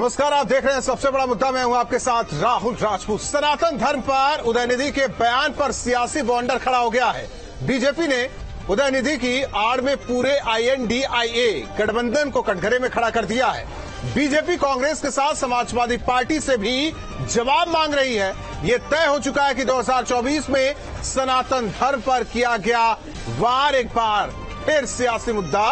नमस्कार, आप देख रहे हैं सबसे बड़ा मुद्दा। मैं हूं आपके साथ राहुल राजपूत। सनातन धर्म पर उदयनिधि के बयान पर सियासी बॉन्डर खड़ा हो गया है। बीजेपी ने उदयनिधि की आड़ में पूरे INDIA गठबंधन को कटघरे में खड़ा कर दिया है। बीजेपी कांग्रेस के साथ समाजवादी पार्टी से भी जवाब मांग रही है। ये तय हो चुका है कि 2024 में सनातन धर्म पर किया गया वार एक बार फिर सियासी मुद्दा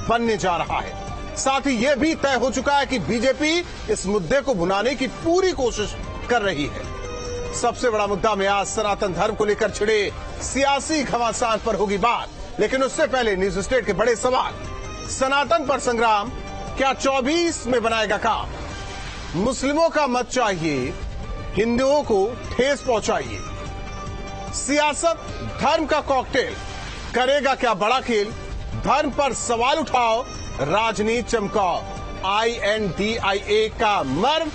बनने जा रहा है। साथ ही यह भी तय हो चुका है कि बीजेपी इस मुद्दे को भुनाने की पूरी कोशिश कर रही है। सबसे बड़ा मुद्दा में आज सनातन धर्म को लेकर छिड़े सियासी घमासान पर होगी बात, लेकिन उससे पहले न्यूज स्टेट के बड़े सवाल। सनातन पर संग्राम क्या 24 में बनाएगा काम? मुस्लिमों का मत चाहिए, हिंदुओं को ठेस पहुंचाइए। सियासत धर्म का कॉकटेल करेगा क्या बड़ा खेल? धर्म पर सवाल उठाओ, राजनीति चमकाओ। INDIA का मर्म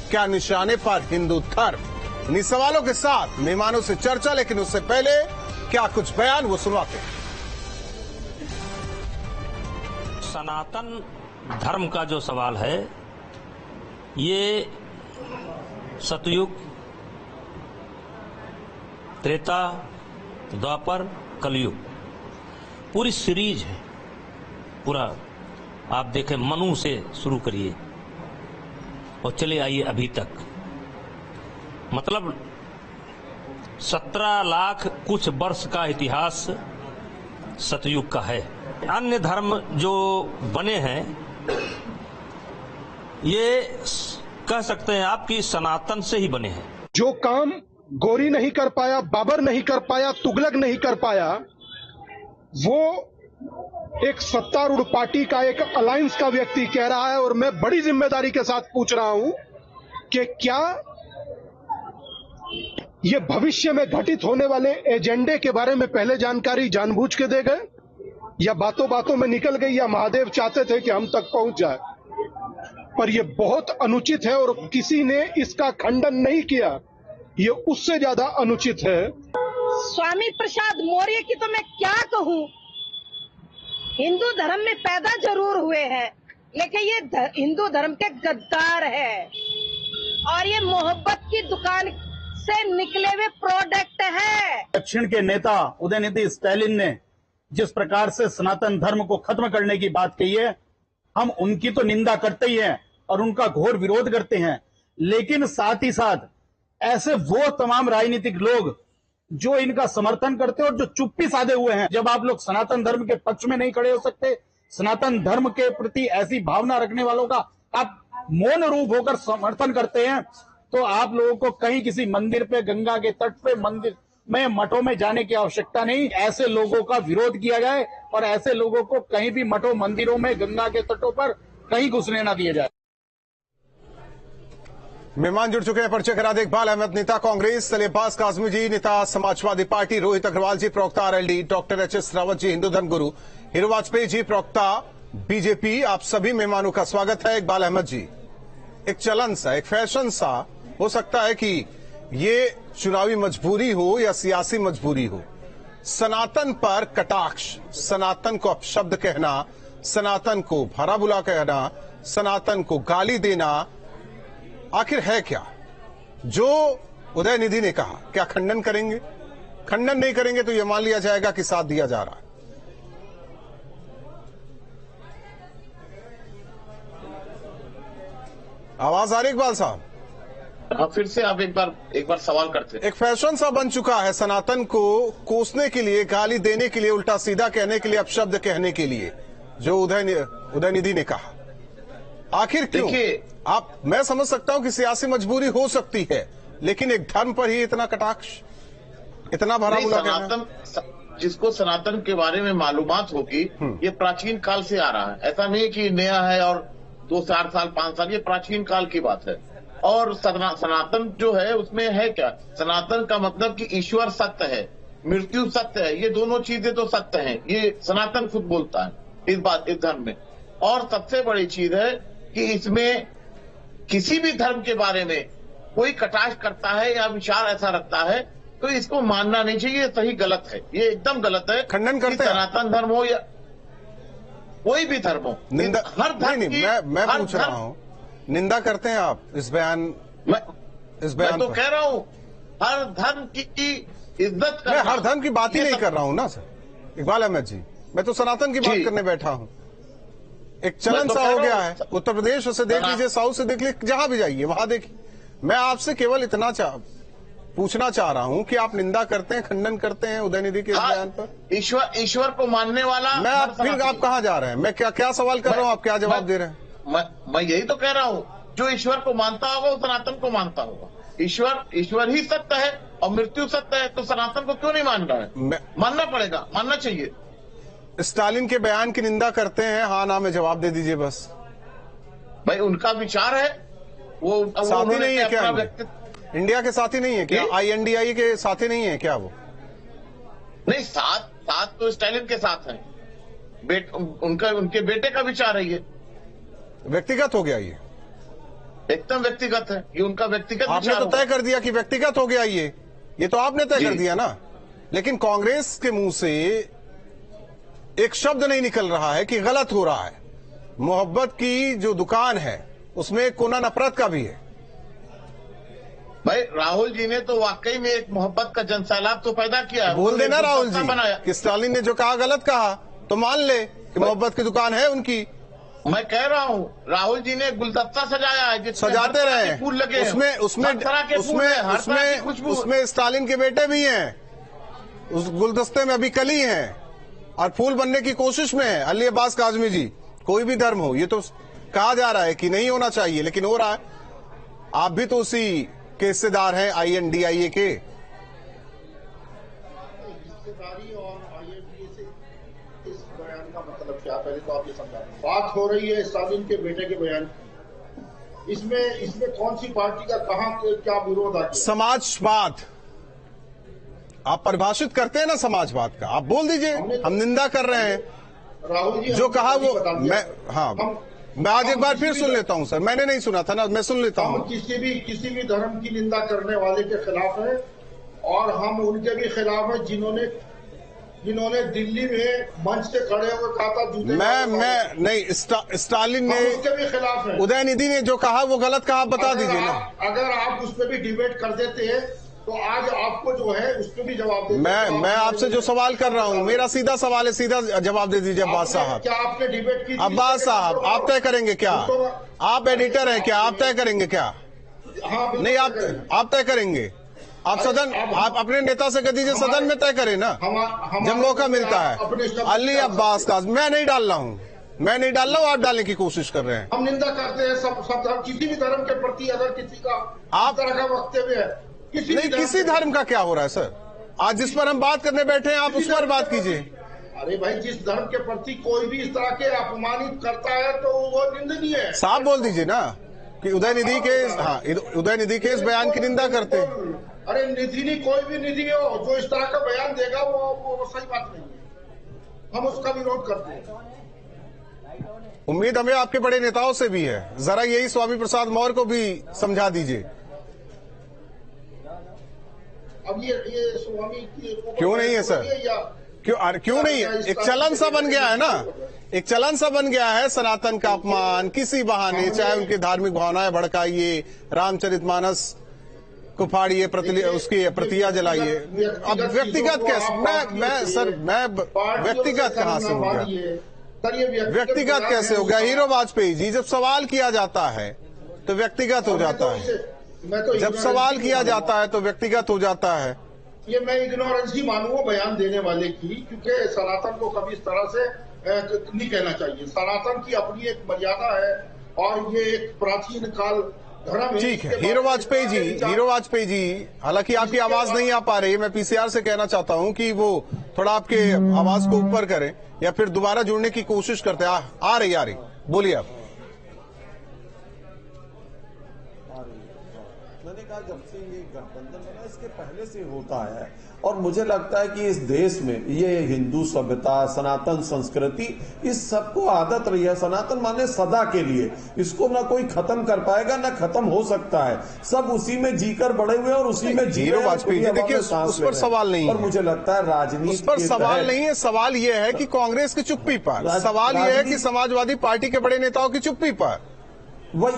क्या निशाने पर हिंदू धर्म? इन सवालों के साथ मेहमानों से चर्चा, लेकिन उससे पहले क्या कुछ बयान वो सुनवाते हैं। सनातन धर्म का जो सवाल है, ये सतयुग, त्रेता, द्वापर, कलयुग पूरी सीरीज है। पूरा आप देखें, मनु से शुरू करिए और चले आइए अभी तक। मतलब 17 लाख कुछ वर्ष का इतिहास सतयुग का है। अन्य धर्म जो बने हैं, ये कह सकते हैं आप कि सनातन से ही बने हैं। जो काम गौरी नहीं कर पाया, बाबर नहीं कर पाया, तुगलक नहीं कर पाया, वो एक सत्तारूढ़ पार्टी का, एक अलायंस का व्यक्ति कह रहा है। और मैं बड़ी जिम्मेदारी के साथ पूछ रहा हूं कि क्या ये भविष्य में घटित होने वाले एजेंडे के बारे में पहले जानकारी जानबूझ के दे गए, या बातों बातों में निकल गई, या महादेव चाहते थे कि हम तक पहुंच जाए? पर यह बहुत अनुचित है और किसी ने इसका खंडन नहीं किया। ये उससे ज्यादा अनुचित है। स्वामी प्रसाद मौर्य की तो मैं क्या कहूँ। हिंदू धर्म में पैदा जरूर हुए हैं, लेकिन ये हिंदू धर्म के गद्दार है और ये मोहब्बत की दुकान से निकले हुए प्रोडक्ट है। दक्षिण के नेता उदयनिधि स्टालिन ने जिस प्रकार से सनातन धर्म को खत्म करने की बात कही है, हम उनकी तो निंदा करते ही हैं और उनका घोर विरोध करते हैं, लेकिन साथ ही साथ ऐसे वो तमाम राजनीतिक लोग जो इनका समर्थन करते हैं और जो चुप्पी साधे हुए हैं। जब आप लोग सनातन धर्म के पक्ष में नहीं खड़े हो सकते, सनातन धर्म के प्रति ऐसी भावना रखने वालों का आप मौन रूप होकर समर्थन करते हैं, तो आप लोगों को कहीं किसी मंदिर पे, गंगा के तट पे, मंदिर में, मठों में जाने की आवश्यकता नहीं। ऐसे लोगों का विरोध किया जाए और ऐसे लोगों को कहीं भी मठों, मंदिरों में, गंगा के तटों पर कहीं घुसने न दिया जाए। मेहमान जुड़ चुके हैं। परिचय करा दे। इकबाल अहमद, नेता कांग्रेस, सलेबाज काजमी जी, नेता समाजवादी पार्टी, रोहित अग्रवाल जी, प्रवक्ता RLD, doctor HS Rawat ji, Hindu धर्म गुरु, हीरो वाजपेयी जी, प्रवक्ता BJP। आप सभी मेहमानों का स्वागत है। इकबाल अहमद जी, एक चलन सा, एक फैशन सा हो सकता है कि ये चुनावी मजबूरी हो या सियासी मजबूरी हो, सनातन पर कटाक्ष, सनातन को अपशब्द कहना, सनातन को भला बुरा कहना, सनातन को गाली देना, आखिर है क्या? जो उदयनिधि ने कहा, क्या खंडन करेंगे? खंडन नहीं करेंगे तो यह मान लिया जाएगा कि साथ दिया जा रहा है। आवाज आ रही इकबाल साहब? हाँ, फिर से आप एक बार सवाल करते हैं। एक फैशन सा बन चुका है सनातन को कोसने के लिए, गाली देने के लिए, उल्टा सीधा कहने के लिए, अपशब्द कहने के लिए, जो उदयनिधि ने कहा। आखिर क्यों? मैं समझ सकता हूं कि सियासी मजबूरी हो सकती है, लेकिन एक धर्म पर ही इतना कटाक्ष, इतना भरा बुरा कहना। जिसको सनातन के बारे में मालूमात होगी, ये प्राचीन काल से आ रहा है। ऐसा नहीं कि नया है और 2-4 साल 5 साल, ये प्राचीन काल की बात है। और सनातन जो है उसमें है क्या? सनातन का मतलब कि ईश्वर सत्य है, मृत्यु सत्य है। ये दोनों चीजें तो सत्य हैं, ये सनातन खुद बोलता है इस धर्म में। और सबसे बड़ी चीज है कि इसमें किसी भी धर्म के बारे में कोई कटाक्ष करता है या विचार ऐसा रखता है, तो इसको मानना नहीं चाहिए। सही गलत है, ये एकदम गलत है। खंडन करते हैं। सनातन धर्म हो या कोई भी धर्म हो, निंदा हर धर्म नहीं, मैं पूछ रहा हूं निंदा करते हैं आप इस बयान मैं तो पर? कह रहा हूं हर धर्म की इज्जत मैं करना। हर धर्म की बात ही ये नहीं सब- कर रहा हूं ना सर इकबाल अहमद जी, मैं तो सनातन की बात जी। करने बैठा हूं। एक चलन मैं तो सा कह हो रहा गया हूं- है, उत्तर प्रदेश से देख लीजिए, साउथ से देख लीजिए, जहां भी जाइए वहां देखिए। मैं आपसे केवल इतना पूछना चाह रहा हूं कि आप निंदा करते हैं, खंडन करते हैं उदयनिधि के इस बयान पर? ईश्वर को मानने वाला मैं हर फिर सनातनी- आप कहां जा रहे हैं? मैं क्या सवाल कर रहा हूं, आप क्या जवाब दे रहे हैं? मैं यही तो कह रहा हूं, जो ईश्वर को मानता होगा वो सनातन को मानता होगा। ईश्वर ही सत्य है और मृत्यु सत्य है, तो सनातन को क्यों नहीं मान रहा है? मानना पड़ेगा, मानना चाहिए। स्टालिन के बयान की निंदा करते हैं, हाँ ना में जवाब दे दीजिए बस। भाई उनका विचार है, वो साथी नहीं है क्या? व्यक्तित्व इंडिया के साथी नहीं है क्या? INDI के साथी नहीं है क्या वो? नहीं, साथ तो स्टालिन के साथ है। उनके बेटे का विचार है ये, व्यक्तिगत हो गया ये, एकदम व्यक्तिगत है ये, उनका व्यक्तिगत आपने विचार तो तय होगा। कर दिया कि व्यक्तिगत हो गया ये तो आपने तय कर दिया ना। लेकिन कांग्रेस के मुंह से एक शब्द नहीं निकल रहा है कि गलत हो रहा है। मोहब्बत की जो दुकान है उसमें एक कोना नफरत का भी है। भाई राहुल जी ने तो वाकई में एक मोहब्बत का जनसैलाब तो पैदा किया है। बोल देना राहुल जी बनाया कि स्टालिन ने जो कहा गलत कहा, तो मान ले कि मोहब्बत की दुकान है उनकी। मैं कह रहा हूँ राहुल जी ने गुलदस्ता सजाया है, जिसमें सजाते हर तरह रहे, के फूल लगे हैं। उसमें हर तरह के फूल हैं, हर तरह की खुशबू। उसमें स्टालिन के बेटे भी हैं, उस गुलदस्ते में अभी कली हैं और फूल बनने की कोशिश में है। अली अब्बास काजमी जी, कोई भी धर्म हो, ये तो कहा जा रहा है कि नहीं होना चाहिए, लेकिन हो रहा है। आप भी तो उसी के हिस्सेदार हैं, INDIA के। हिस्सेदारी और INDIA से इस बयान का मतलब क्या? पहले तो आप ये समझा, बात हो रही है स्टालिन के बेटे के बयान की। इसमें कौन सी पार्टी का कहां क्या विरोध आ गया? समाजवाद आप परिभाषित करते हैं ना समाजवाद का, आप बोल दीजिए। हम निंदा कर रहे हैं, राहुल जी जो कहा वो हम मैं आज एक बार फिर सुन लेता हूं सर, मैंने नहीं सुना था ना, मैं सुन लेता हूं। किसी भी धर्म की निंदा करने वाले के खिलाफ है और हम उनके भी खिलाफ है जिन्होंने दिल्ली में मंच से खड़े होकर कहा था जूते। मैं नहीं, स्टालिन ने, उसके भी खिलाफ है। उदयनिधि ने जो कहा वो गलत कहा, आप बता दीजिए ना। अगर आप उस पर भी डिबेट कर देते हैं तो आज आपको जो है उस पर भी जवाब देते। मैं आपसे जो सवाल कर रहा हूं, मेरा सीधा सवाल है, सीधा जवाब दे दीजिए अब्बास साहब। क्या आपने डिबेट की? अब्बास साहब, आप तय करेंगे क्या? आप एडिटर हैं क्या? आप तय करेंगे क्या? हाँ, नहीं, आप तय करेंगे। आप सदन, आप अपने नेता से कह दीजिए सदन में तय करें ना, जब मौका मिलता है। अली अब्बास का मैं नहीं डाल रहा हूं, आप डालने की कोशिश कर रहे हैं। हम निंदा करते हैं सब धर्म, किसी भी धर्म के प्रति अगर किसी का आप तरह का वक्तव्य है, किसी धर्म का क्या हो रहा है सर? आज जिस पर हम बात करने बैठे हैं, आप उस पर बात कीजिए। अरे भाई, जिस धर्म के प्रति कोई भी इस तरह के अपमानित करता है तो वो निंदनीय है। साफ बोल दीजिए ना कि उदयनिधि के इस बयान की निंदा करते हैं। अरे निधि नहीं, कोई भी निधि हो जो इस तरह का बयान देगा वो सही बात नहीं है, हम उसका विरोध करते हैं। उम्मीद हमें आपके बड़े नेताओं से भी है, जरा यही स्वामी प्रसाद मौर्य को भी समझा दीजिए। अब ये स्वामी क्यों नहीं है सर? क्यों नहीं है? एक चलन सा बन गया है ना, एक चलन सा बन गया है सनातन का अपमान किसी बहाने, चाहे उनकी धार्मिक भावनाएं भड़काइए, रामचरितमानस को फाड़िए, उसकी प्रतिया जलाइए। अब व्यक्तिगत कैसे? मैं व्यक्तिगत कहां से हो गया? व्यक्तिगत कैसे हो गया? हीरो वाजपेयी जी, जब सवाल किया जाता है तो व्यक्तिगत हो जाता है, जब सवाल किया जाता है तो व्यक्तिगत हो जाता है। ये मैं इग्नोरेंस ही मानूंगा बयान देने वाले की, क्योंकि सनातन को कभी इस तरह से नहीं कहना चाहिए। सनातन की अपनी एक मर्यादा है और ये एक प्राचीन काल धर्म है। ठीक है, हीरो वाजपेयी जी, हालांकि आपकी आवाज नहीं आ पा रही है, मैं PCR से कहना चाहता हूं कि वो थोड़ा आपके आवाज को ऊपर करें या फिर दोबारा जुड़ने की कोशिश करते हैं। आ रही, बोलिए आप। मैंने कहा जब से ये गठबंधन बना इसके पहले से होता है, और मुझे लगता है कि इस देश में ये हिंदू सभ्यता, सनातन संस्कृति, इस सबको आदत रही है। सनातन माने सदा के लिए, इसको ना कोई खत्म कर पाएगा ना खत्म हो सकता है। सब उसी में जीकर बड़े हुए और उसी में जी। हीरो वाजपेयी जी, देखिए उस पर सवाल नहीं है, और मुझे लगता है राजनीति उस पर सवाल नहीं है। सवाल ये है कि कांग्रेस की चुप्पी पर, सवाल ये है कि समाजवादी पार्टी के बड़े नेताओं की चुप्पी पर। वही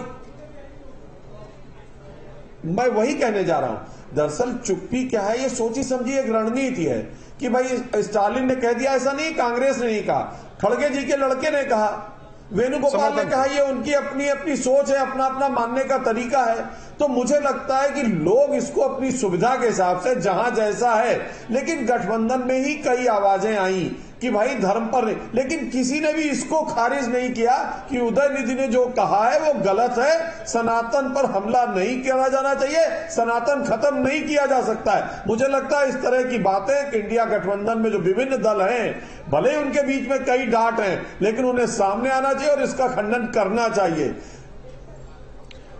मैं वही कहने जा रहा हूं। दरअसल चुप्पी क्या है, ये सोची समझी एक रणनीति है कि भाई स्टालिन ने कह दिया, ऐसा नहीं कांग्रेस ने नहीं कहा, खड़गे जी के लड़के ने कहा, वेणुगोपाल ने कहा, ये उनकी अपनी अपनी सोच है, अपना अपना मानने का तरीका है। तो मुझे लगता है कि लोग इसको अपनी सुविधा के हिसाब से जहां जैसा है, लेकिन गठबंधन में ही कई आवाजें आई कि भाई धर्म पर नहीं, लेकिन किसी ने भी इसको खारिज नहीं किया कि उदयनिधि ने जो कहा है वो गलत है। सनातन पर हमला नहीं किया जाना चाहिए, सनातन खत्म नहीं किया जा सकता है। मुझे लगता है इस तरह की बातें इंडिया गठबंधन में जो विभिन्न दल हैं, भले ही उनके बीच में कई डांट हैं, लेकिन उन्हें सामने आना चाहिए और इसका खंडन करना चाहिए।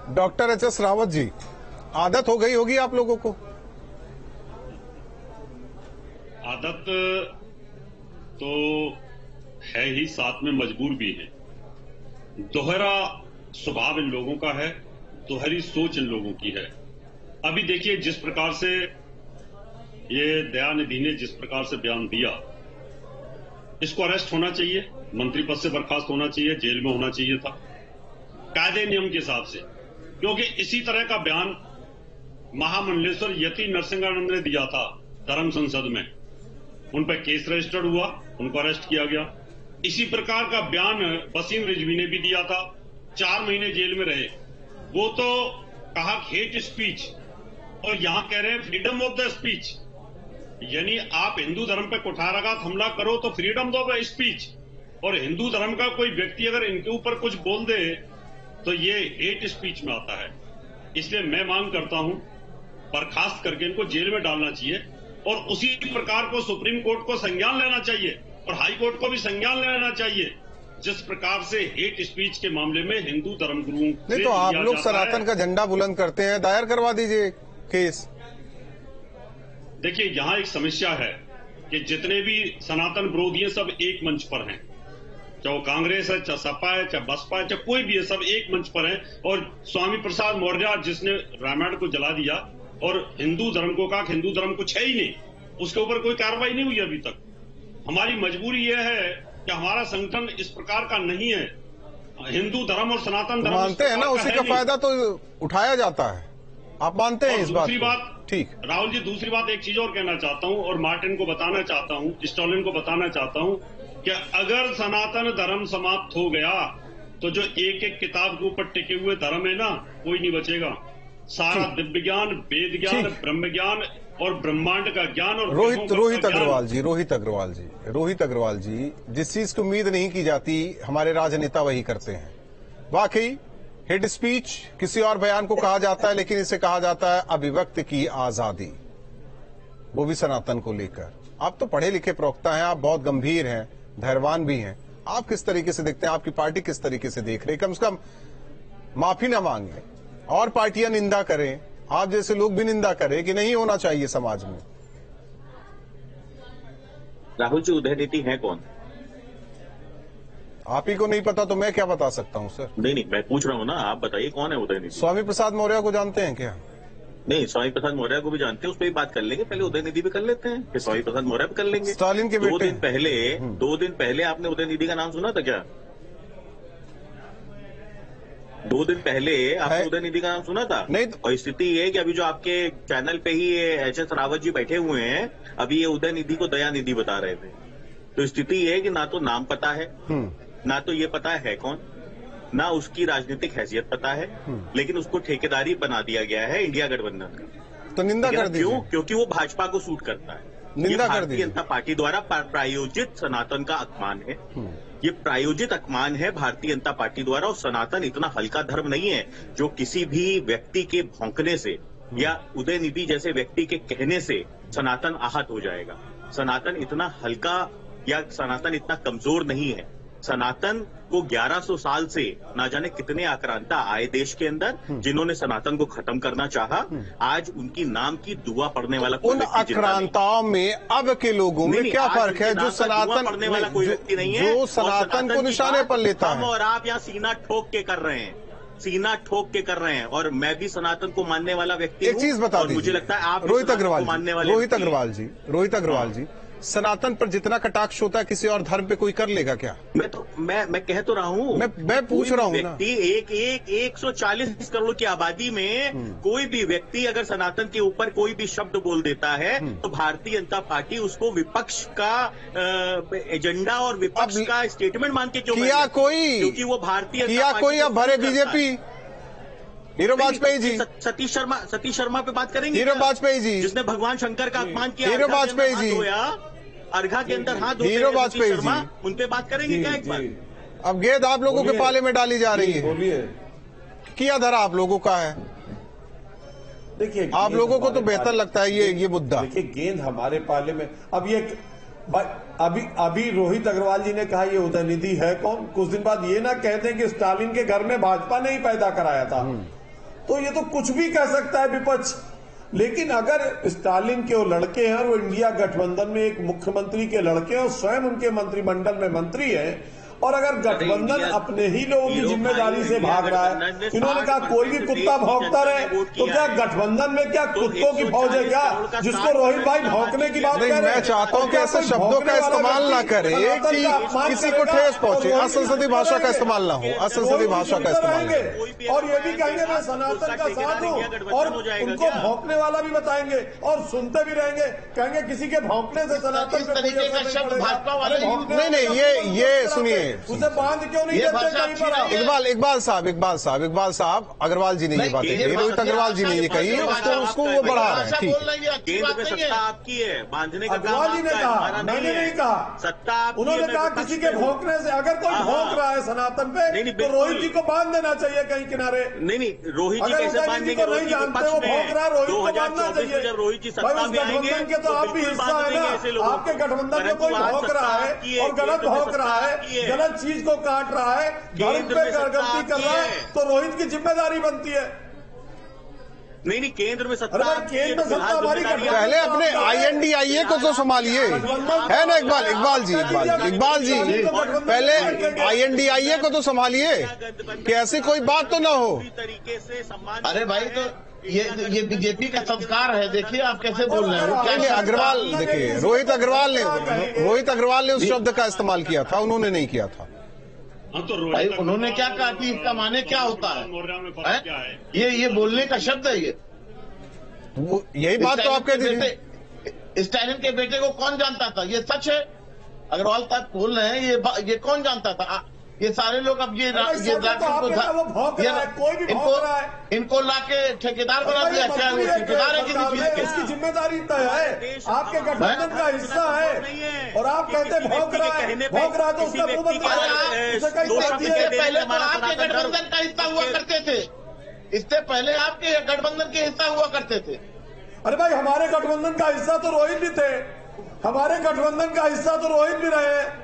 Doctor H S Rawat ji, आदत हो गई होगी आप लोगों को? आदत तो है ही, साथ में मजबूर भी है। दोहरा स्वभाव इन लोगों का है, दोहरी सोच इन लोगों की है। अभी देखिए जिस प्रकार से ये दयानिधि ने जिस प्रकार से बयान दिया, इसको अरेस्ट होना चाहिए, मंत्री पद से बर्खास्त होना चाहिए, जेल में होना चाहिए था कायदे नियम के हिसाब से, क्योंकि इसी तरह का बयान महामंडलेश्वर यति नरसिंहानंद ने दिया था धर्म संसद में। उन पर केस रजिस्टर्ड हुआ, उनको अरेस्ट किया गया। इसी प्रकार का बयान वसीम रिजवी ने भी दिया था, 4 महीने जेल में रहे। वो तो कहा हेट स्पीच, और यहां कह रहे हैं फ्रीडम ऑफ द स्पीच, यानी आप हिंदू धर्म पर कुठाराघात हमला करो तो फ्रीडम ऑफ स्पीच, और हिंदू धर्म का कोई व्यक्ति अगर इनके ऊपर कुछ बोल दे तो ये हेट स्पीच में आता है। इसलिए मैं मांग करता हूं बर्खास्त करके इनको जेल में डालना चाहिए, और उसी प्रकार को सुप्रीम कोर्ट को संज्ञान लेना चाहिए और हाई कोर्ट को भी संज्ञान लेना चाहिए, जिस प्रकार से हेट स्पीच के मामले में हिंदू धर्मगुरुओं नहीं तो आप लोग सनातन का झंडा बुलंद करते हैं, दायर करवा दीजिए केस। देखिए यहां एक समस्या है कि जितने भी सनातन विरोधी हैं सब एक मंच पर हैं, चाहे वो कांग्रेस है, चाहे सपा है, चाहे बसपा है, चाहे कोई भी है, सब एक मंच पर है। और स्वामी प्रसाद मौर्य जिसने रामायण को जला दिया और हिंदू धर्म को कहा हिंदू धर्म कुछ है ही नहीं, उसके ऊपर कोई कार्रवाई नहीं हुई अभी तक। हमारी मजबूरी यह है कि हमारा संगठन इस प्रकार का नहीं है। हिंदू धर्म और सनातन धर्म मानते हैं ना, उसी का फायदा तो उठाया जाता है, आप मानते हैं इस बात? दूसरी बात, ठीक राहुल जी, दूसरी बात एक चीज और कहना चाहता हूं और मार्टिन को बताना चाहता हूं, स्टॉलिन को बताना चाहता हूं कि अगर सनातन धर्म समाप्त हो गया तो जो एक एक किताब के ऊपर टिके हुए धर्म है ना, कोई नहीं बचेगा। सारा दिव्य ज्ञान, वेद ज्ञान, ब्रह्म ज्ञान और ब्रह्मांड का ज्ञान और रोहित अग्रवाल जी, जिस चीज की उम्मीद नहीं की जाती हमारे राजनेता वही करते हैं। वाकई हेट स्पीच किसी और बयान को कहा जाता है, लेकिन इसे कहा जाता है अभिव्यक्ति की आजादी, वो भी सनातन को लेकर। आप तो पढ़े लिखे प्रवक्ता हैं, आप बहुत गंभीर हैं, धैर्यवान भी हैं। आप किस तरीके से देखते हैं, आपकी पार्टी किस तरीके से देख रही है? कम से कम माफी ना मांगे और पार्टियां निंदा करें, आप जैसे लोग भी निंदा करें कि नहीं होना चाहिए समाज में। राहुल जी, उदयनिधि है कौन? आप ही को नहीं पता तो मैं क्या बता सकता हूं सर? नहीं, मैं पूछ रहा हूं ना, आप बताइए कौन है उदयनिधि? स्वामी प्रसाद मौर्य को जानते हैं क्या? नहीं, स्वामी प्रसाद मौर्य को भी जानते हैं, उस पर भी बात कर लेंगे। पहले उदयनिधि भी कर लेते हैं, फिर स्वामी प्रसाद मौर्य भी कर लेंगे। स्टालिन के बेटे। 2 दिन पहले आपने उदयनिधि का नाम सुना था क्या? 2 दिन पहले आपने उदयनिधि का नाम सुना था? नहीं। और स्थिति ये कि अभी जो आपके चैनल पे ही ये एच एस रावत जी बैठे हुए हैं, अभी ये उदयनिधि को दयानिधि बता रहे थे। तो स्थिति ये है कि ना तो नाम पता है, ना तो ये पता है कौन, ना उसकी राजनीतिक हैसियत पता है, लेकिन उसको ठेकेदारी बना दिया गया है इंडिया गठबंधन का। तो निंदा कर दीजिए। क्यों? क्योंकि वो भाजपा को सूट करता है। निंदा कर दीजिए। भारतीय जनता पार्टी द्वारा प्रायोजित सनातन का अपमान है, ये प्रायोजित अपमान है भारतीय जनता पार्टी द्वारा। और सनातन इतना हल्का धर्म नहीं है जो किसी भी व्यक्ति के भौंकने से या उदयनिधि जैसे व्यक्ति के कहने से सनातन आहत हो जाएगा। सनातन इतना हल्का या सनातन इतना कमजोर नहीं है। सनातन को 1100 साल से ना जाने कितने आक्रांता आए देश के अंदर, जिन्होंने सनातन को खत्म करना चाहा। आज उनकी नाम की दुआ पढ़ने वाला उन आक्रांताओं में अब के लोगों में क्या फर्क है? जो सनातन पढ़ने वाला कोई व्यक्ति नहीं है, जो सनातन को निशाने पर लेता है। हम और आप यहाँ सीना ठोक के कर रहे हैं, सीना ठोक के कर रहे हैं। और मैं भी सनातन को मानने वाला व्यक्ति एक चीज बता दीजिए, मुझे लगता है आप रोहित अग्रवाल मानने वाले। रोहित अग्रवाल जी, सनातन पर जितना कटाक्ष होता है किसी और धर्म पे कोई कर लेगा क्या? मैं कह तो रहा हूँ, मैं पूछ रहा हूँ ना। 140 करोड़ की आबादी में कोई भी व्यक्ति अगर सनातन के ऊपर कोई भी शब्द बोल देता है तो भारतीय जनता पार्टी उसको विपक्ष का एजेंडा और विपक्ष का स्टेटमेंट मान के किया कोई, क्योंकि वो भारतीय किया कोई, अब भरे बीजेपी। हीरो वाजपेयी जी, सतीश शर्मा पे बात करेंगे। हीरो वाजपेयी जी, जिसने भगवान शंकर का अपमान किया। हीरो वाजपेयी जी, अर्घा के अंदर हाथ धोते हीरो वाजपेयी जी, उन पे बात करेंगे क्या एक बार? अब गेंद आप लोगों के पाले में डाली जा रही है। बोलिए, किया धरा आप लोगों का है। देखिए आप लोगों को तो बेहतर लगता है ये मुद्दा। देखिए गेंद हमारे पाले में। अब ये अभी रोहित अग्रवाल जी ने कहा ये उदयनिधि है कौन? कुछ दिन बाद ये ना कहते हैं कि स्टालिन के घर में भाजपा ने ही पैदा कराया था। तो ये तो कुछ भी कह सकता है विपक्ष। लेकिन अगर स्टालिन के वो लड़के हैं और वो इंडिया गठबंधन में एक मुख्यमंत्री के लड़के हैं और स्वयं उनके मंत्रिमंडल में मंत्री हैं, और अगर गठबंधन अपने ही लोगों की जिम्मेदारी से भाग रहा है, इन्होंने कहा कोई भी कुत्ता भौंकता रहे, तो क्या गठबंधन में क्या कुत्तों की फौज है क्या? जिसको रोहित भाई भौंकने की बात कर रहे हैं। मैं चाहता हूं कि ऐसे शब्दों का इस्तेमाल ना करें कि किसी को ठेस पहुंचे। असंसदीय भाषा का इस्तेमाल ना हो, असंसदीय भाषा का इस्तेमाल ना हो। और ये भी कहेंगे मैं सनातन का साथ हूं, और उनको भौंकने वाला भी बताएंगे और सुनते भी रहेंगे। कहेंगे किसी के भौंकने से सनातन पे कोई असर नहीं पड़ेगा। नहीं, ये सुनिए, उसे बांध क्यों नहीं देते कहीं पर? इकबाल साहब, अग्रवाल जी ने ये बात कही, रोहित अग्रवाल जी ने ये कही, उसको वो बढ़ा रहे हैं। ठीक, केंद्र में सत्ता आपकी है, बांधने का अग्रवाल जी ने कहा, मैंने नहीं कहा। सत्ता उन्होंने कहा किसी के भौंकने से अगर कोई भौंक रहा है सनातन पे तो रोहित जी को बांध देना चाहिए कहीं किनारे। नहीं, रोहित जी कैसे बांधेंगे? नहीं जानते वो भौंक रहा है, रोहित को बांधना चाहिए। जब रोहित जी सत्ता में आएंगे के तो आप भी हिस्सा है ना। आपके गठबंधन में कोई भौंक रहा है और गलत भौंक रहा है, गलत चीज को काट रहा है, धर्म पे गलती कर रहा है, तो रोहित की जिम्मेदारी बनती है। नहीं, केंद्र में सत्ता, केंद्र में सत्ता हमारी। पहले अपने INDIA को तो संभालिए, है ना इकबाल जी, पहले INDIA को तो संभालिए कि ऐसी कोई बात तो ना हो। तरीके से सम्मान। अरे भाई, तो ये बीजेपी का संस्कार है। देखिए आप कैसे बोल रहे हैं। अग्रवाल, देखिए रोहित अग्रवाल ने उस शब्द का इस्तेमाल किया था, उन्होंने नहीं किया था। भाई उन्होंने क्या कहा कि इसका माने क्या होता है? ये बोलने का शब्द है। ये यही बात तो आप कहते हैं। स्टालिन के बेटे को कौन जानता था? ये सच है। अग्रवाल साहब बोल रहे हैं, ये कौन जानता था? ये सारे लोग अब इनको लाके ठेकेदार बना दिया। क्या वो ठेकेदार है किसी चीज के? इसकी जिम्मेदारी तय है, आपके गठबंधन का हिस्सा है, और आप कहते भौंक रहा है तो उसका मुंह बंद पहले तो आपके गठबंधन का हिस्सा हुआ करते थे। इससे पहले आपके गठबंधन के हिस्सा हुआ करते थे। अरे भाई, हमारे गठबंधन का हिस्सा तो रोहित भी थे, हमारे गठबंधन का हिस्सा तो रोहित भी रहे।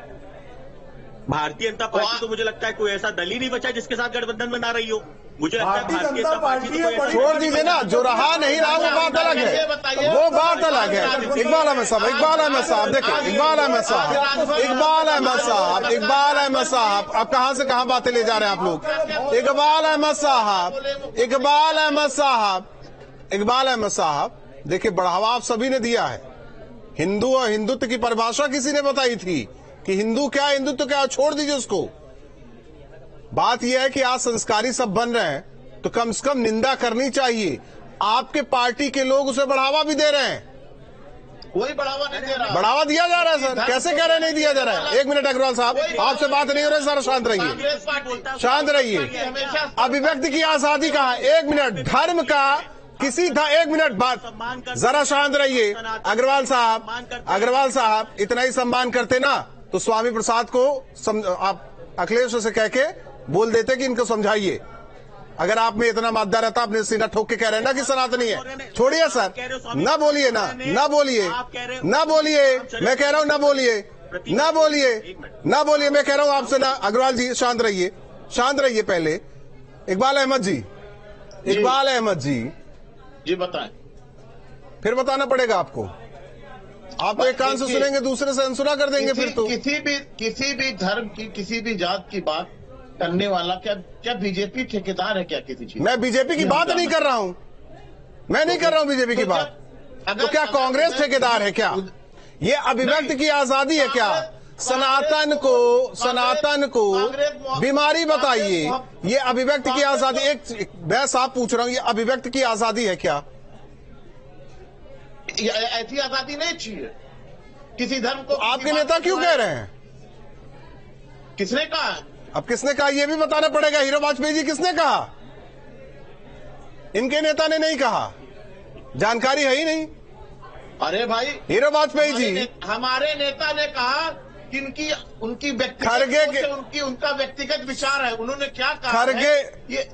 भारतीय जनता पार्टी तो मुझे लगता है कोई ऐसा दल ही नहीं बचा जिसके साथ गठबंधन बना रही हो। मुझे लगता है भारतीय जनता पार्टी छोड़ दीजिए ना, जो रहा नहीं रहा वो बात अलग है, वो बात अलग है। इकबाल अहमद साहब देखिए, इकबाल अहमद साहब अब कहां से कहां बातें ले जा रहे हैं आप लोग। इकबाल अहमद साहब देखिए, बढ़ावा आप सभी ने दिया है। हिंदू और हिंदुत्व की परिभाषा किसी ने बताई थी कि हिंदू क्या है, हिंदुत्व क्या है, छोड़ दीजिए उसको। बात यह है कि आज संस्कारी सब बन रहे हैं तो कम से कम निंदा करनी चाहिए। आपके पार्टी के लोग उसे बढ़ावा भी दे रहे हैं। कोई बढ़ावा नहीं दे रहा। बढ़ावा दिया जा रहा है सर, कैसे कह रहे हैं नहीं दिया जा रहा है? एक मिनट अग्रवाल साहब, आपसे बात नहीं हो रही सर, शांत रहिए। अभिव्यक्ति की आजादी कहाँ? एक मिनट, धर्म का एक मिनट बात, जरा शांत रहिए। अग्रवाल साहब इतना ही सम्मान करते ना तो स्वामी प्रसाद को आप अखिलेश से कह के बोल देते कि इनको समझाइए। अगर आप में इतना मादा रहता, अपने सीना ठोक के कह रहे हैं ना कि सनातनी है। छोड़िए सर, ना बोलिए, ना बोलिए, मैं कह रहा हूं ना बोलिए, मैं कह रहा हूं आपसे ना। अग्रवाल जी शांत रहिए पहले। इकबाल अहमद जी बताएं। फिर बताना पड़ेगा आपको। आप एक कान से सुनेंगे, दूसरे से अनसुना कर देंगे। फिर तो किसी भी धर्म की, किसी भी जात की बात करने वाला क्या बीजेपी ठेकेदार है क्या किसी चीज? मैं बीजेपी की बात नहीं कर रहा हूं, बीजेपी की बात। तो क्या कांग्रेस ठेकेदार है क्या? ये अभिव्यक्ति की आजादी है क्या? सनातन को बीमारी बताइए, ये अभिव्यक्ति की आजादी, एक मैं साहब पूछ रहा हूं, ये अभिव्यक्ति की आजादी है क्या? ऐसी आजादी नहीं चाहिए किसी धर्म को। आपके नेता क्यों कह रहे हैं? किसने कहा? अब किसने कहा ये भी बताना पड़ेगा। हीरो वाजपेयी जी किसने कहा? इनके नेता ने नहीं कहा, जानकारी है ही नहीं। अरे भाई, हीरो वाजपेयी जी, हमारे नेता ने कहा कि उनकी व्यक्तिगत उनका व्यक्तिगत विचार है। उन्होंने क्या कहा? खड़गे, ये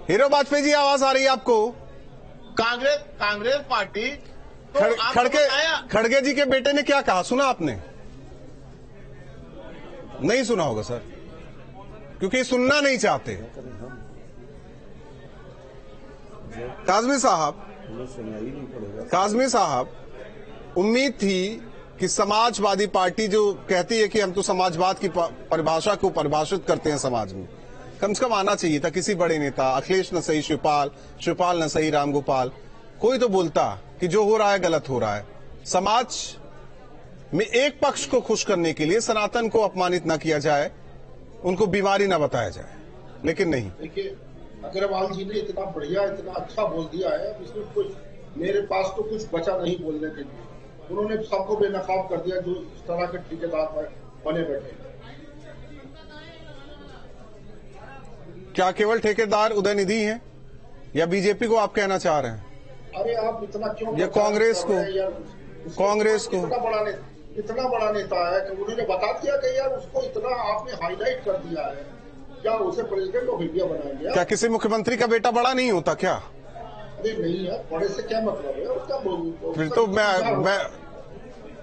हीरो वाजपेयी जी आवाज आ रही है आपको? कांग्रेस पार्टी खड़गे जी के बेटे ने क्या कहा, सुना आपने? नहीं सुना होगा सर, क्योंकि सुनना नहीं चाहते। काज़मी साहब, उम्मीद थी कि समाजवादी पार्टी जो कहती है कि हम तो समाजवाद की परिभाषा को परिभाषित करते हैं समाज में, कम से कम आना चाहिए था किसी बड़े नेता, अखिलेश न सही शिवपाल न सही रामगोपाल, कोई तो बोलता कि जो हो रहा है गलत हो रहा है। समाज में एक पक्ष को खुश करने के लिए सनातन को अपमानित न किया जाए, उनको बीमारी न बताया जाए, लेकिन नहीं। देखिए, अग्रवाल जी ने इतना बढ़िया, इतना अच्छा बोल दिया है, इसमें कुछ मेरे पास तो कुछ बचा नहीं बोलने के लिए। उन्होंने सबको बेनकाब कर दिया जो इस तरह के ठेकेदार बने बैठे। क्या केवल ठेकेदार उदयनिधि हैं या बीजेपी को आप कहना चाह रहे हैं? अरे आप इतना क्यों? ये कांग्रेस को इतना बड़ा नेता है कि उन्होंने बता दिया कि यार उसको इतना आपने हाईलाइट कर दिया है, क्या उसे प्रेसिडेंट ऑफ इंडिया बनाएंगे? क्या किसी मुख्यमंत्री का बेटा बड़ा नहीं होता क्या? अरे नहीं है, बड़े से क्या मतलब है उसका? फिर तो मैं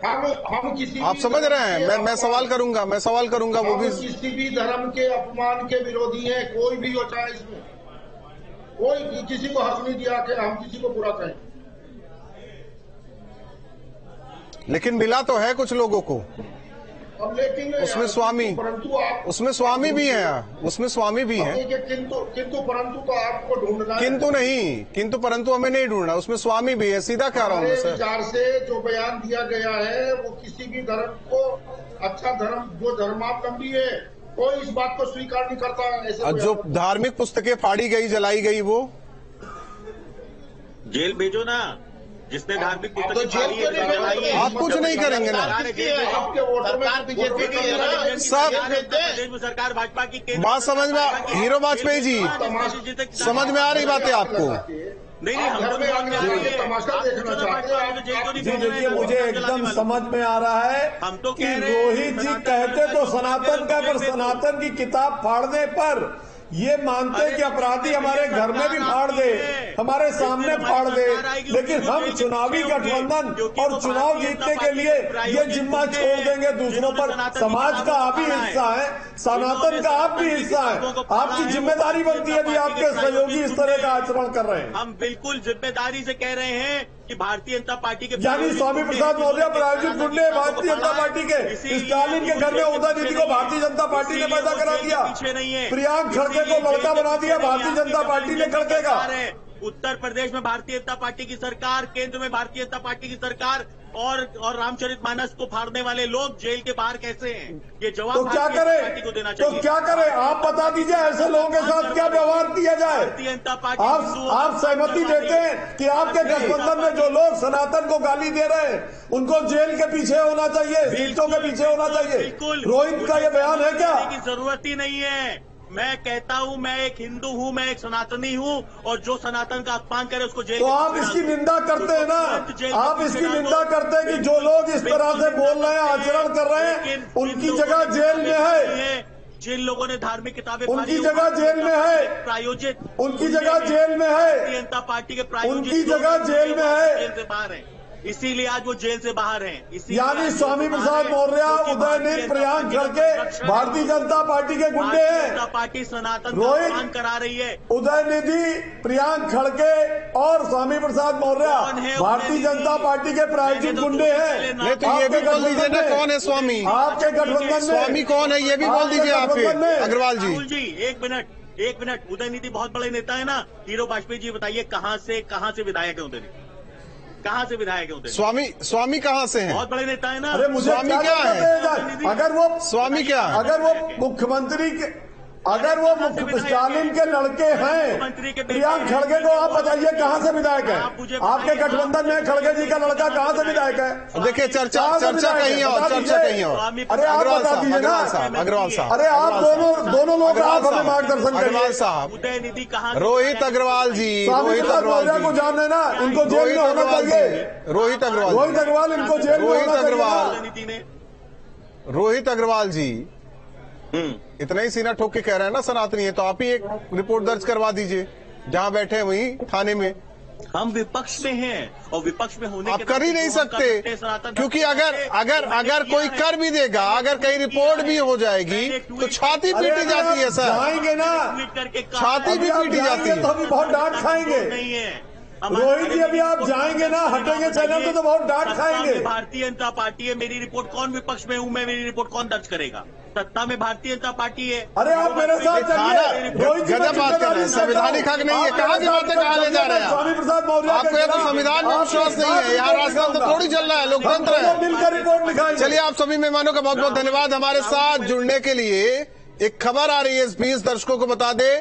हम किसी, आप समझ रहे हैं, मैं सवाल करूंगा वो भी किसी भी धर्म के अपमान के विरोधी है, कोई भी हो, चाहे इसमें कोई भी किसी को हक नहीं दिया कि हम किसी को बुरा कहें। लेकिन मिला तो है कुछ लोगों को। अब लेकिन उसमें स्वामी, उसमें स्वामी भी हैं, उसमें स्वामी भी हैं। किंतु परंतु तो आपको ढूंढना, किंतु परंतु हमें नहीं ढूंढना, उसमें स्वामी भी है। सीधा कह रहा हूँ मैं सर। विचार से जो बयान दिया गया है वो किसी भी धर्म को अच्छा धर्म, जो धर्मावलंबी है, कोई इस बात को स्वीकार नहीं करता। ऐसे जो धार्मिक पुस्तकें फाड़ी गई, जलाई गई, वो जेल भेजो ना, जिसने धार्मिक पुस्तकें फाड़ी है, जलाई है। आप कुछ नहीं करेंगे ना। सरकार भाजपा की बात समझ में, हीरो वाजपेयी जी, समझ में आ रही बातें आपको? नहीं, हम देखिए, मुझे एकदम समझ में आ रहा है हम तो कि रोहित जी कहते तो सनातन का, पर सनातन की किताब फाड़ने पर ये मानते कि अपराधी हमारे घर में भी फाड़ दे, हमारे सामने फाड़ दे, लेकिन हम चुनावी गठबंधन और चुनाव जीतने के लिए ये जिम्मा छोड़ देंगे दूसरों पर। समाज का आप भी हिस्सा है, सनातन का आप भी हिस्सा है, आपकी जिम्मेदारी बनती है भी आपके सहयोगी इस तरह का आचरण कर रहे हैं। हम बिल्कुल जिम्मेदारी से कह रहे हैं कि भारतीय जनता पार्टी के, यानी स्वामी प्रसाद मौर्य प्रायोजित गुंडे भारतीय जनता पार्टी के, स्टालिन के घर में उदयनिधि को भारतीय जनता पार्टी ने पैदा करा दिया, प्रियांक खड़गे को लड़का बना दिया भारतीय जनता पार्टी ने खड़गे का। उत्तर प्रदेश में भारतीय जनता पार्टी की सरकार, केंद्र में भारतीय जनता पार्टी की सरकार, और रामचरितमानस को फाड़ने वाले लोग जेल के बाहर कैसे हैं? ये जवाब तो क्या करें, को देना चाहिए। तो क्या करें, आप बता दीजिए ऐसे लोगों के साथ क्या व्यवहार किया जाए? भारतीय जनता पार्टी, आप सहमति देते हैं कि आपके गठबंधन में जो लोग सनातन को गाली दे रहे हैं उनको जेल के पीछे होना चाहिए, सीटों के पीछे होना चाहिए? बिल्कुल, रोहित का ये बयान है क्या? की जरूरत ही नहीं है। मैं कहता हूं, मैं एक हिंदू हूं, मैं एक सनातनी हूं, और जो सनातन का अपमान करे उसको जेल। तो आप इसकी निंदा करते हैं ना, आप इसकी निंदा करते हैं कि जो लोग इस तरह से बोल रहे हैं, आचरण कर रहे हैं, उनकी जगह जेल में है। जिन लोगों ने धार्मिक किताबें, उनकी जगह जेल में है, प्रायोजित, उनकी जगह जेल में है, भारतीय जनता पार्टी के प्रायोजित, उनकी जगह जेल में है, जेल से बाहर है, इसीलिए आज वो जेल से बाहर हैं। यानी स्वामी प्रसाद मौर्य, उदयनिधि, प्रियांक खड़गे भारतीय जनता पार्टी के गुंडे हैं। जनता पार्टी सनातन का अपमान करा रही है। उदयनिधि, प्रियांक खड़गे और स्वामी प्रसाद मौर्य भारतीय जनता पार्टी के प्रायोजिक गुंडे हैं। नहीं तो ये भी बोल दीजिए ना, कौन है स्वामी? आपके गठबंधन में स्वामी कौन है, ये भी बोल दीजिए आप अग्रवाल जी। राहुल जी, एक मिनट, उदयनिधि बहुत बड़े नेता है ना। हीरो वाजपेयी जी बताइए, कहाँ से विधायक है उदयनिधि? कहाँ से विधायक है स्वामी कहाँ से हैं? बहुत बड़े नेता है ना। अरे मुझे स्वामी क्या है? अगर वो स्वामी क्या है? अगर वो मुख्यमंत्री के स्टालिन के लड़के हैं प्रियांक खड़गे को आप बताइए कहाँ से विधायक है? आपके गठबंधन में खड़गे जी का लड़का कहाँ से विधायक है? देखिए चर्चा कहीं और, चर्चा कहीं और। अरे आप बता दीजिए ना अग्रवाल साहब, अरे आप दोनों लोग आप हमें मार्गदर्शन अग्रवाल करिए। साहब, उदयनिधि कहाँ? रोहित अग्रवाल जी, रोहित अग्रवाल को जानने ना, इनको जेल में होना चाहिए। रोहित अग्रवाल इनको जेल में होना चाहिए। रोहित अग्रवाल जी इतना ही सीना ठोक के कह रहे हैं ना सनातनी है, तो आप ही एक रिपोर्ट दर्ज करवा दीजिए जहां बैठे हैं वहीं थाने में। हम विपक्ष में हैं और विपक्ष में होने आप कर ही नहीं सकते, क्योंकि अगर कोई कर भी देगा, अगर कहीं रिपोर्ट भी हो जाएगी तो छाती पीटी जाती है सर, जाएंगे ना, छाती भी पीटी जाती है। तो अभी बहुत डांट खाएंगे। नहीं है रोहित जी, अभी आप जाएंगे ना, हटेंगे चैनल तो बहुत डांट खाएंगे। भारतीय जनता पार्टी है, मेरी रिपोर्ट कौन विपक्ष में हूं मैं, मेरी रिपोर्ट कौन दर्ज करेगा? सत्ता में भारतीय जनता पार्टी है। अरे आप मेरे साथ चलिए। रोहित जी गजब बात कर रहे हैं, संवैधानिक हक नहीं है, कहाँ की बातें कहाँ ले जा रहे हैं? स्वामी प्रसाद मौर्य आपको या तो संविधान में विश्वास नहीं है, यहाँ राजतंत्र थोड़ी चल रहा है, लोकतंत्र है। मिलकर रिपोर्ट लिखाएंगे। चलिए, आप सभी मेहमानों का बहुत बहुत धन्यवाद हमारे साथ जुड़ने के लिए। एक खबर आ रही है, इस 20 दर्शकों को बता दे,